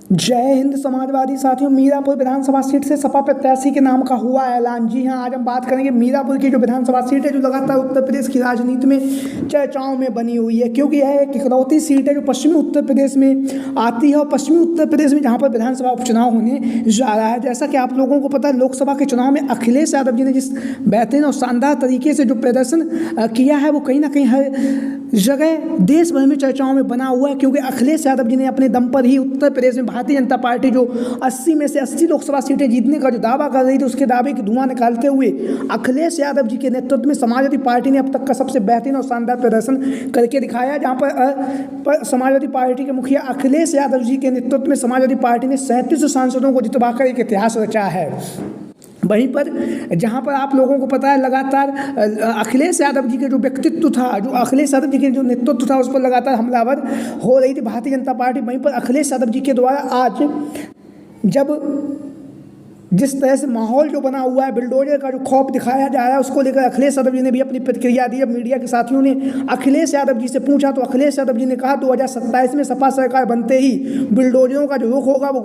जय हिंद समाजवादी साथियों। मीरापुर विधानसभा सीट से सपा प्रत्याशी के नाम का हुआ ऐलान। जी हां, आज हम बात करेंगे मीरापुर की जो विधानसभा सीट है, जो लगातार उत्तर प्रदेश की राजनीति में चर्चाओं में बनी हुई है, क्योंकि यह एक इकलौती सीट है जो पश्चिमी उत्तर प्रदेश में आती है और पश्चिमी उत्तर प्रदेश में जहां पर विधानसभा उपचुनाव होने जा रहा है। जैसा कि आप लोगों को पता है, लोकसभा के चुनाव में अखिलेश यादव जी ने जिस बेहतरीन और शानदार तरीके से जो प्रदर्शन किया है, वो कहीं ना कहीं हर जगह देश भर में चर्चाओं में बना हुआ है, क्योंकि अखिलेश यादव जी ने अपने दम पर ही उत्तर प्रदेश में भारतीय जनता पार्टी जो 80 में से 80 लोकसभा सीटें जीतने का जो दावा कर रही थी, उसके दावे की धुआं निकालते हुए अखिलेश यादव जी के नेतृत्व में समाजवादी पार्टी ने अब तक का सबसे बेहतरीन और शानदार प्रदर्शन करके दिखाया, जहां पर समाजवादी पार्टी के मुखिया अखिलेश यादव जी के नेतृत्व में समाजवादी पार्टी ने 37 सांसदों को जितवाकर एक इतिहास रचा है। वहीं पर जहां पर आप लोगों को पता है, लगातार अखिलेश यादव जी के जो व्यक्तित्व था, जो अखिलेश यादव जी के जो नेतृत्व था, उस पर लगातार हमलावर हो रही थी भारतीय जनता पार्टी। वहीं पर अखिलेश यादव जी के द्वारा आज जब जिस तरह से माहौल जो बना हुआ है, बिल्डोजर का जो खौफ दिखाया जा रहा है, उसको लेकर अखिलेश यादव जी ने भी अपनी प्रतिक्रिया दी। अब मीडिया के साथियों ने अखिलेश यादव जी से पूछा तो अखिलेश यादव जी ने कहा 2027 में सपा सरकार बनते ही बिल्डोजरों का जो रुख होगा वो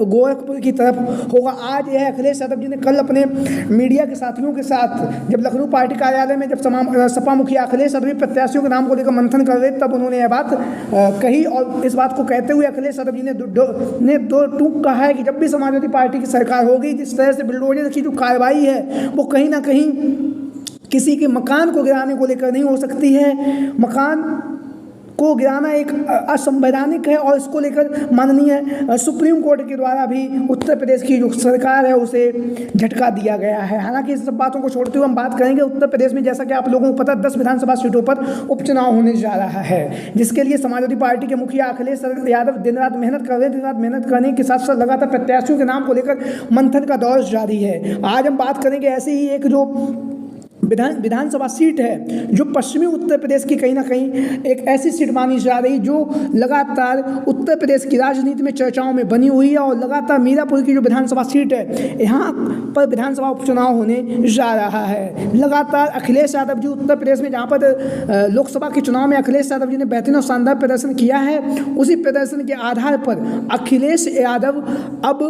गोरखपुर की तरफ होगा। आज यह अखिलेश यादव जी ने कल अपने मीडिया के साथियों के साथ जब लखनऊ पार्टी कार्यालय में जब सपा मुखिया अखिलेश यादव प्रत्याशियों के नाम को लेकर मंथन कर रहे, तब उन्होंने यह बात कही। और इस बात को कहते हुए अखिलेश यादव जी ने दो टूक कहा है कि जब भी समाजवादी पार्टी की सरकार होगी, जिस तरह से बिल्डोजर की जो कार्रवाई है वो कहीं ना कहीं किसी के मकान को गिराने को लेकर नहीं हो सकती है। मकान को गिराना एक असंवैधानिक है और इसको लेकर माननीय सुप्रीम कोर्ट के द्वारा भी उत्तर प्रदेश की जो सरकार है उसे झटका दिया गया है। हालांकि इस सब बातों को छोड़ते हुए हम बात करेंगे उत्तर प्रदेश में, जैसा कि आप लोगों को पता 10 विधानसभा सीटों पर उपचुनाव होने जा रहा है, जिसके लिए समाजवादी पार्टी के मुखिया अखिलेश यादव दिन रात मेहनत कर रहे हैं। दिन रात मेहनत करने के साथ साथ लगातार प्रत्याशियों के नाम को लेकर मंथन का दौर जारी है। आज हम बात करेंगे ऐसे ही एक जो विधानसभा सीट है जो पश्चिमी उत्तर प्रदेश की कहीं ना कहीं एक ऐसी सीट मानी जा रही जो लगातार उत्तर प्रदेश की राजनीति में चर्चाओं में बनी हुई है। और लगातार मीरापुर की जो विधानसभा सीट है, यहाँ पर विधानसभा उपचुनाव होने जा रहा है। लगातार अखिलेश यादव जी उत्तर प्रदेश में जहाँ पर लोकसभा के चुनाव में अखिलेश यादव जी ने बेहतरीन और शानदार प्रदर्शन किया है, उसी प्रदर्शन के आधार पर अखिलेश यादव अब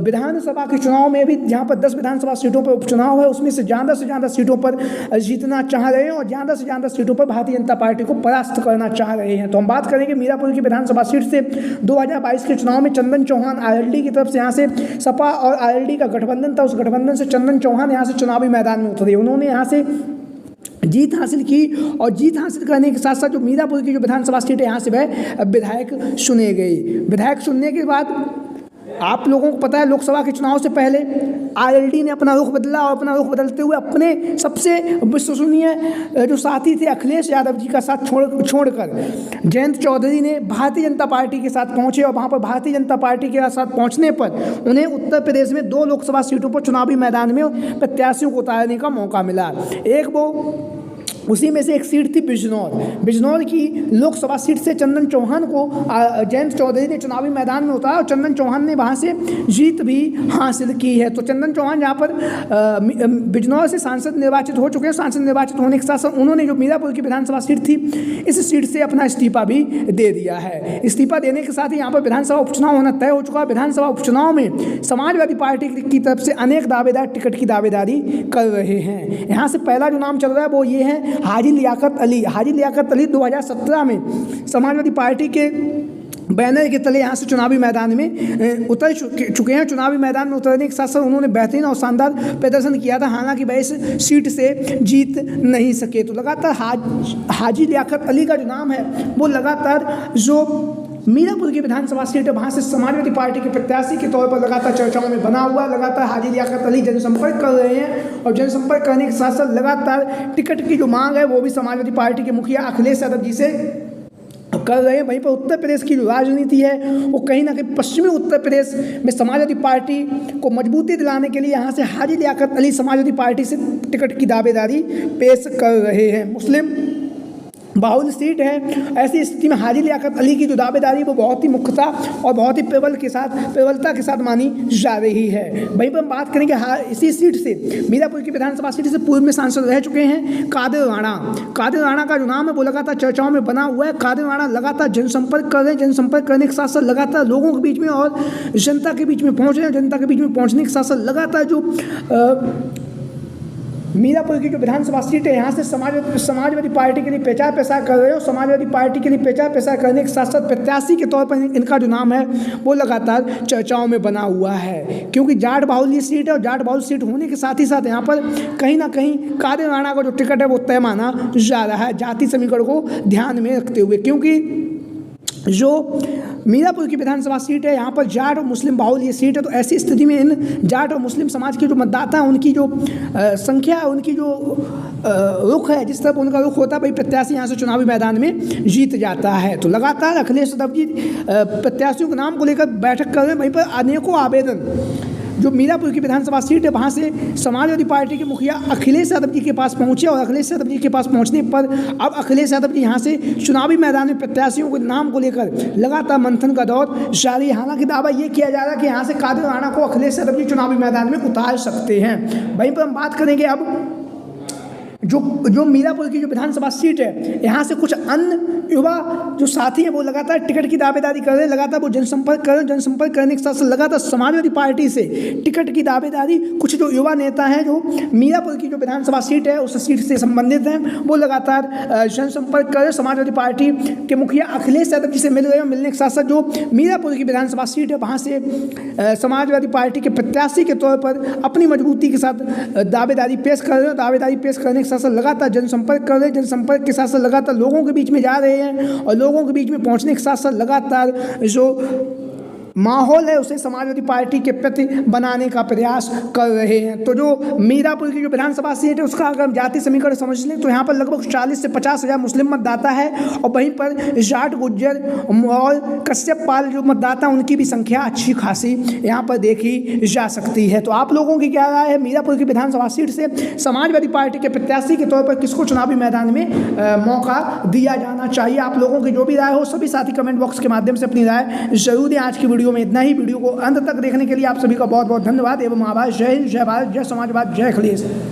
विधानसभा के चुनाव में भी जहाँ पर 10 विधानसभा सीटों पर उपचुनाव है, उसमें से ज़्यादा सीटों पर जीतना चाह रहे हैं और ज़्यादा से ज़्यादा सीटों पर भारतीय जनता पार्टी को परास्त करना चाह रहे हैं। तो हम बात करेंगे मीरापुर की विधानसभा सीट से 2022 के चुनाव में चंदन चौहान आरएलडी की तरफ से, यहाँ से सपा और आरएलडी का गठबंधन था, उस गठबंधन से चंदन चौहान यहाँ से चुनावी मैदान में उतरे। उन्होंने यहाँ से जीत हासिल की और जीत हासिल करने के साथ साथ जो मीरापुर की जो विधानसभा सीट है, यहाँ से वह विधायक चुने गए। विधायक चुनने के बाद आप लोगों को पता है, लोकसभा के चुनाव से पहले आरएलडी ने अपना रुख बदला और अपना रुख बदलते हुए अपने सबसे विश्वसनीय जो साथी थे अखिलेश यादव जी का साथ छोड़कर जयंत चौधरी ने भारतीय जनता पार्टी के साथ पहुंचे और वहां पर भारतीय जनता पार्टी के साथ पहुंचने पर उन्हें उत्तर प्रदेश में 2 लोकसभा सीटों पर चुनावी मैदान में प्रत्याशियों को उतारने का मौका मिला। एक वो उसी में से एक सीट थी बिजनौर की लोकसभा सीट से चंदन चौहान को जयंत चौधरी ने चुनावी मैदान में उतारा और चंदन चौहान ने वहां से जीत भी हासिल की है। तो चंदन चौहान जहां पर बिजनौर से सांसद निर्वाचित हो चुके हैं, सांसद निर्वाचित होने के साथ साथ उन्होंने जो मीरापुर की विधानसभा सीट थी, इस सीट से अपना इस्तीफा भी दे दिया है। इस्तीफा देने के साथ ही यहाँ पर विधानसभा उपचुनाव होना तय हो चुका है। विधानसभा उपचुनाव में समाजवादी पार्टी की तरफ से अनेक दावेदार टिकट की दावेदारी कर रहे हैं। यहाँ से पहला जो नाम चल रहा है वो ये है हाजी लियाकत अली। हाजी लियाकत अली 2017 में समाजवादी पार्टी के बैनर के तले यहाँ से चुनावी मैदान में उतर चुके हैं। चुनावी मैदान में उतरने के साथ साथ उन्होंने बेहतरीन और शानदार प्रदर्शन किया था, हालांकि वह इस सीट से जीत नहीं सके। तो लगातार हाजी लियाकत अली का जो नाम है वो लगातार जो मीरापुर की विधानसभा सीट है, वहाँ से समाजवादी पार्टी के प्रत्याशी के तौर पर लगातार चर्चाओं में बना हुआ है। लगातार हाजी लियाकत अली जनसंपर्क कर रहे हैं और जनसंपर्क करने के साथ साथ लगातार टिकट की जो मांग है वो भी समाजवादी पार्टी के मुखिया अखिलेश यादव जी से कर रहे हैं। वहीं पर उत्तर प्रदेश की जो राजनीति है वो कहीं ना कहीं पश्चिमी उत्तर प्रदेश में समाजवादी पार्टी को मजबूती दिलाने के लिए यहाँ से हाजी लियाकत अली समाजवादी पार्टी से टिकट की दावेदारी पेश कर रहे हैं। बाहुल सीट है। ऐसी स्थिति में हाजी लियाकत अली की जो दावेदारी वो बहुत ही मुख्यता और बहुत ही प्रबलता के साथ मानी जा रही है। वहीं पर हम बात करेंगे इसी सीट से, मीरापुर की विधानसभा सीट से पूर्व में सांसद रह चुके हैं कादिर राणा। कादिर राणा का जो नाम है वो लगातार चर्चाओं में बना हुआ है। कादिर राणा लगातार जनसंपर्क कर रहे हैं, जनसंपर्क करने के साथ साथ लगातार लोगों के बीच में और जनता के बीच में पहुँच रहे हैं। जनता के बीच में पहुँचने के साथ साथ लगातार जो मीरापुर की जो विधानसभा सीट है यहाँ से समाजवादी पार्टी के लिए प्रचार प्रसार कर रहे हो। समाजवादी पार्टी के लिए प्रचार प्रसार करने के साथ साथ प्रत्याशी के तौर पर इनका जो नाम है वो लगातार चर्चाओं में बना हुआ है, क्योंकि जाट बाहुल ये सीट है और जाट बाहुल सीट होने के साथ ही साथ यहाँ पर कहीं ना कहीं कादिर राणा का जो टिकट है वो तय माना जा रहा है, जाति समीकरण को ध्यान में रखते हुए। क्योंकि जो मीरापुर की विधानसभा सीट है यहाँ पर जाट और मुस्लिम बाहुल ये सीट है, तो ऐसी स्थिति में इन जाट और मुस्लिम समाज के जो मतदाता हैं उनकी जो संख्या है, उनकी जो रुख है, जिस तरफ उनका रुख होता है भाई प्रत्याशी यहाँ से चुनावी मैदान में जीत जाता है। तो लगातार अखिलेश यादव जी प्रत्याशियों के नाम को लेकर बैठक कर रहे हैं। वहीं पर अनेकों आवेदन जो मीरापुर की विधानसभा सीट है वहाँ से समाजवादी पार्टी के मुखिया अखिलेश यादव जी के पास पहुँचे और अखिलेश यादव जी के पास पहुँचने पर अब अखिलेश यादव जी यहाँ से चुनावी मैदान में प्रत्याशियों के नाम को लेकर लगातार मंथन का दौर जारी है। हालांकि दावा ये किया जा रहा है कि यहाँ से कादिर राणा को अखिलेश यादव जी चुनावी मैदान में उतार सकते हैं। वहीं पर हम बात करेंगे अब जो मीरापुर की जो विधानसभा सीट है यहाँ से कुछ अन्य युवा जो साथी हैं वो लगातार टिकट की दावेदारी कर रहे हैं, लगातार वो जनसंपर्क कर रहे हैं। जनसंपर्क करने के साथ साथ लगातार समाजवादी पार्टी से टिकट की दावेदारी कुछ जो युवा नेता हैं जो मीरापुर की जो विधानसभा सीट है उस सीट से संबंधित हैं वो लगातार जनसंपर्क कर रहे हैं। समाजवादी पार्टी के मुखिया अखिलेश यादव जी से मिल रहे हैं। मिलने के साथ साथ जो मीरापुर की विधानसभा सीट है वहाँ से समाजवादी पार्टी के प्रत्याशी के तौर पर अपनी मजबूती के साथ दावेदारी पेश कर रहे हैं। दावेदारी पेश करने के साथ साथ लगातार जनसंपर्क कर रहे हैं। जनसंपर्क के साथ साथ लगातार लोगों के बीच में जा रहे हैं और लोगों के बीच में पहुंचने के साथ साथ लगातार जो माहौल है उसे समाजवादी पार्टी के प्रति बनाने का प्रयास कर रहे हैं। तो जो मीरापुर की जो विधानसभा सीट है उसका अगर हम जाति समीकरण समझ लें तो यहाँ पर लगभग 40 से 50 हज़ार मुस्लिम मतदाता है और वहीं पर जाट गुज्जर और कश्यप पाल जो मतदाता उनकी भी संख्या अच्छी खासी यहाँ पर देखी जा सकती है। तो आप लोगों की क्या राय है, मीरापुर की विधानसभा सीट से समाजवादी पार्टी के प्रत्याशी के तौर पर किसको चुनावी मैदान में मौका दिया जाना चाहिए? आप लोगों की जो भी राय हो सभी साथी कमेंट बॉक्स के माध्यम से अपनी राय जरूर दें। आज की वीडियो में इतना ही। वीडियो को अंत तक देखने के लिए आप सभी का बहुत बहुत धन्यवाद एवं आभार। जय हिंद, जय भारत, जय समाजवाद, जय अखिलेश।